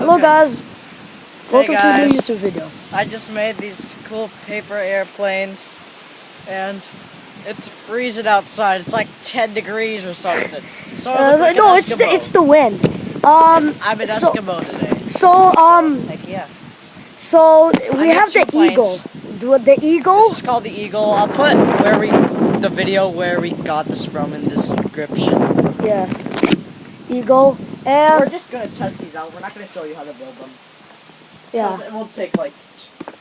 Hello guys, welcome guys. to a new YouTube video. I just made these cool paper airplanes and it's freezing outside. It's like 10 degrees or something. So I look like No, an it's Eskimo. the wind. I'm an Eskimo today. So Heck yeah. So we I have got the two eagle. planes. The eagle. This is called the Eagle. I'll put the video where we got this from in the description. Yeah, eagle. And we're just gonna test these out. We're not gonna show you how to build them. Yeah. It will take like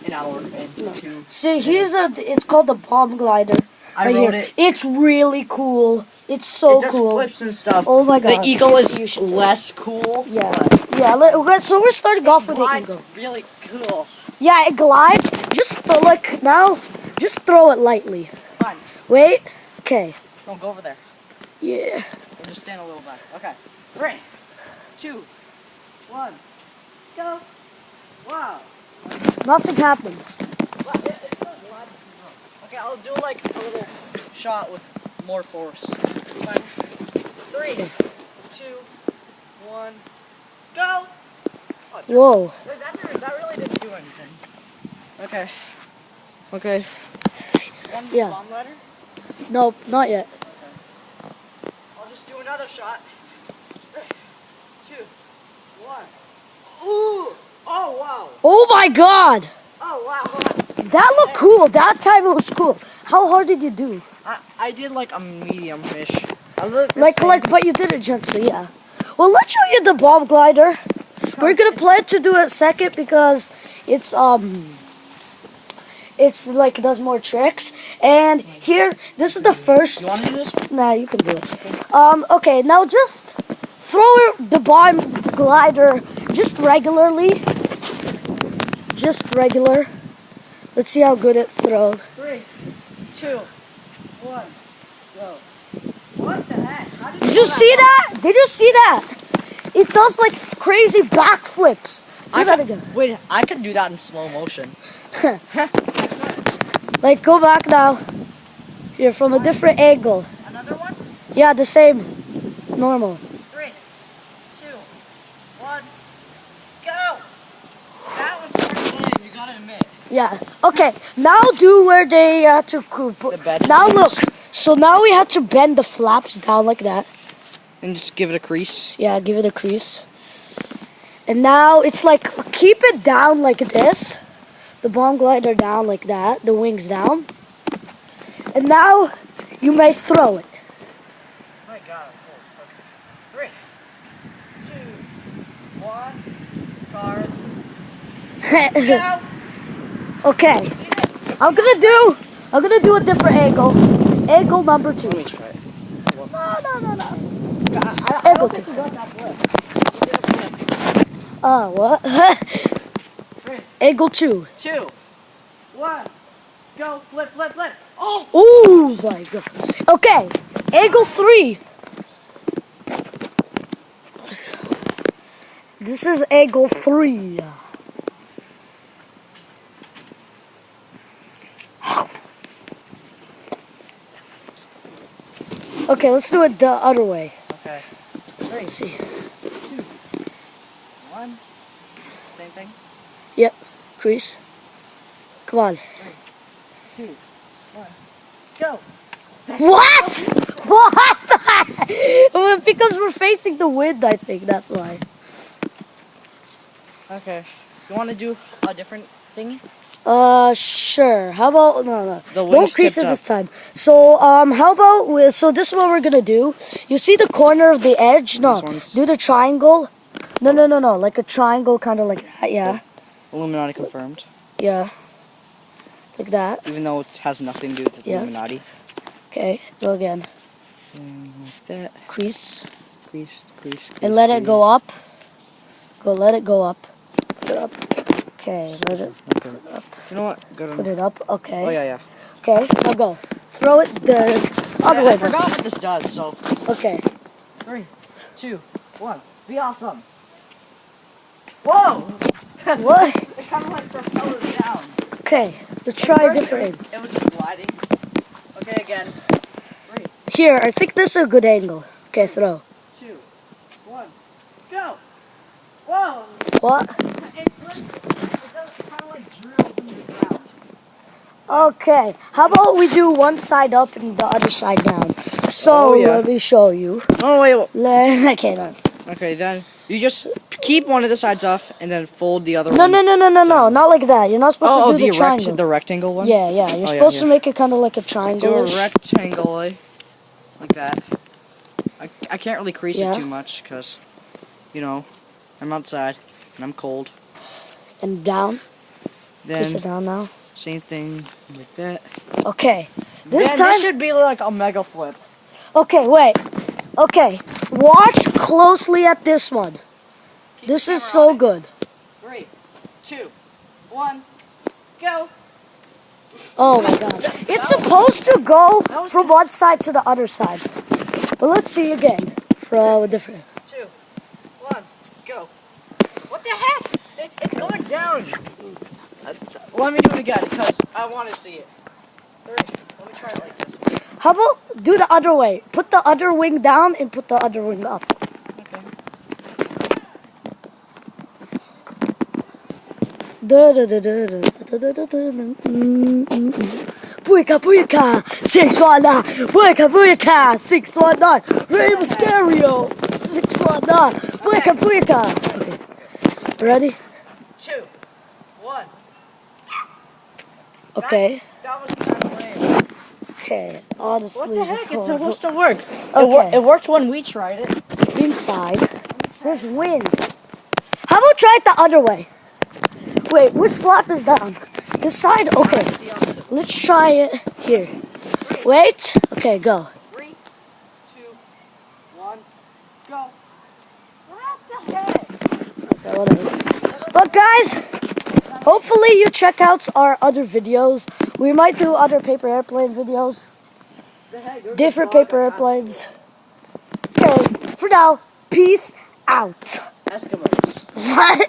an hour and two. See, it's called the bomb glider. I wrote it. It's really cool. It's so it just cool. Flips and stuff. Oh my god. The eagle is less cool. Yeah. Yeah. So we're starting off with the eagle. Really cool. Yeah, it glides. Just just throw it lightly. Fine. Wait. Okay. Don't go over there. Yeah. We'll just stand a little back. Okay. 3, 2, 1, go. Wow. Nothing happened. Okay, I'll do like a little shot with more force. 3, 2, 1, go. Oh, whoa. That really didn't do anything. Okay. Okay. One Yeah. bomb ladder? Nope, not yet. Okay. I'll just do another shot. 3, 2, 1. Ooh! Oh wow! Oh my god! Oh wow! That looked cool. That time it was cool. How hard did you do? I did like a medium fish. But you did it gently, yeah. Well, let's show you the bomb glider. We're gonna plan to do it second because it's like it does more tricks. And here, this is the first. You want to do this? Nah, you can do it. Okay, now just throw the bomb glider just regularly. Just regular. Let's see how good it throws. 3, 2, 1, go. What the heck? Did you see that? Did you see that? It does like crazy backflips. Do that again. Wait, I can do that in slow motion. Like, go back now. Here, from a different angle. Another one? Yeah, the same. Normal. 3, 2, 1, go! That was pretty lame, you gotta admit. Yeah. Okay, now do where they had to put. Now look. So now we have to bend the flaps down like that. And just give it a crease. Yeah, give it a crease. And now it's like, keep it down like this. The bomb glider down like that. The wings down. And now you may throw it. My God, okay. 3, 2, 1, card. Go! Okay. I'm gonna do a different angle. Angle number 2. Let me try it. No. I Angle don't 2. think you got that flip. What? 3, Angle 2. 2, 1, go! Flip! Oh! Oh my god. Okay. Angle 3. This is angle 3. Okay, let's do it the other way. Okay. 3, Let's see. 2, 1. Same thing. Yep. Crease. Come on. 3, 2, 1, go! What? What? Well, because we're facing the wind, I think that's why. Okay. You want to do a different thingy? Sure. How about no? The Don't crease it this time. So, how about so this is what we're gonna do. You see the corner of the edge? No. Do the triangle. No. Like a triangle, kind of like that. Yeah. Illuminati confirmed. Yeah. Like that. Even though it has nothing to do with the Illuminati. Okay. Go again. Like that. Crease. Crease. And let it go up. Let it go up. Put it up. Okay, let it put up. You know what? Put it up. Okay. Oh yeah. Okay, now go. Throw it the other way. I forgot what this does, so. Okay. 3, 2, 1. Be awesome. Whoa! What? It kind of like propelled down. Okay, let's try a different angle. It was just gliding. Okay, again. 3. Here, I think this is a good angle. Okay, throw. 2, 1, go! Whoa! What? It flips. It does kind of like drills into the ground. Okay. How about we do one side up and the other side down? So Oh, yeah. let me show you. Oh wait. Okay, no. Okay, then you just keep one of the sides off and then fold the other No, one. No, not like that. You're not supposed to do the triangle. The rectangle one. Yeah, You're Oh, supposed to yeah. make it kind of like a Do triangle. a rectangle like that. I can't really crease Yeah. it too much because, you know, I'm outside and I'm cold. And down. Push Then it down now. same thing like that. Okay. This should be like a mega flip. Okay, wait. Okay. Watch closely at this one. Keep This the is camera so on it. good. 3, 2, 1, go. Oh my god. It's supposed to go from one side to the other side. But let's see again. From a different. 2, 1, go. What the heck? It's going down. Let me do it again because I want to see it. 3. Let me try it like this. How about do the other way? Put the other wing down and put the other wing up. Okay. Booyaka, booyaka, 619. Booyaka, booyaka, 619. Rainbow Stereo, 619. Booyaka, booyaka. Okay. Ready? 2, 1. Okay. That was kind of lame. Okay. Honestly, What the heck? this It's whole- supposed to work. Okay. It worked when we tried it. Inside. There's wind. How about try it the other way? Wait, which flap is down? This side? Okay. The opposite. Let's try it here. Wait. Okay, go. 3, 2, 1, go. What the heck? Okay, whatever. But guys, hopefully you check out our other videos. We might do other paper airplane videos. The heck? There's a Different dog paper attached to airplanes. Okay, for now, peace out. it. Eskimos. What?